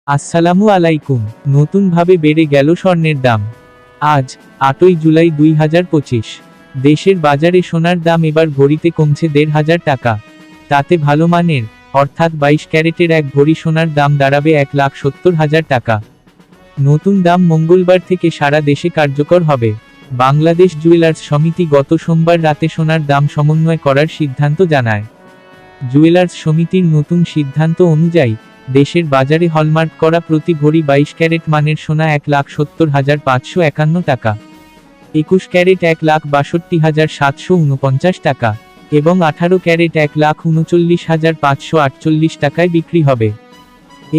আসসালামু আলাইকুম। নতুনভাবে বেড়ে গেল স্বর্ণের দাম। আজ 8ই জুলাই 2025। দেশের বাজারে সোনার দাম এবার ভরিতে কমছে 1,500 টাকা। তাতে ভালো মানের, অর্থাৎ 22 ক্যারেটের এক ভরি সোনার দাম দাঁড়াবে 1,70,000 টাকা। নতুন দাম মঙ্গলবার থেকে সারা দেশে কার্যকর হবে। বাংলাদেশ জুয়েলার্স সমিতি গত সোমবার রাতে সোনার দাম সমন্বয় করার সিদ্ধান্ত জানায়। জুয়েলার্স সমিতির নতুন সিদ্ধান্ত অনুযায়ী দেশের বাজারে হলমার্ক করা প্রতি ভরি 22 ক্যারেট মানের সোনা 1,70,551 টাকা, 21 ক্যারেট 1,62,749 টাকা এবং 18 ক্যারেট 1,39,548 টাকায় বিক্রি হবে।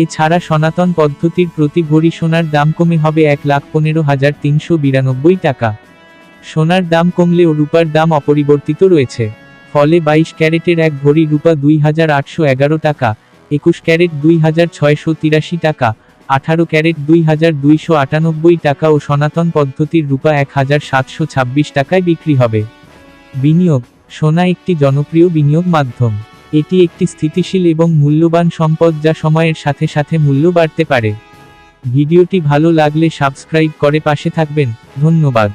এছাড়া সনাতন পদ্ধতির প্রতি ভরি সোনার দাম কমে হবে 1,15,392 টাকা। সোনার দাম কমলেও রূপার দাম অপরিবর্তিত রয়েছে। ফলে 22 ক্যারেটের এক ভরি রূপা 2,811 টাকা, 21 ক্যারেট 2,683 টাকা, 18 ক্যারেট 2,298 টাকা ও সনাতন পদ্ধতির রূপা 1,726 টাকায় বিক্রি হবে। বিনিয়োগ: সোনা একটি জনপ্রিয় বিনিয়োগ মাধ্যম। এটি একটি স্থিতিশীল এবং মূল্যবান সম্পদ যা সময়ের সাথে সাথে মূল্য বাড়তে পারে। ভিডিওটি ভালো লাগলে সাবস্ক্রাইব করে পাশে থাকবেন। ধন্যবাদ।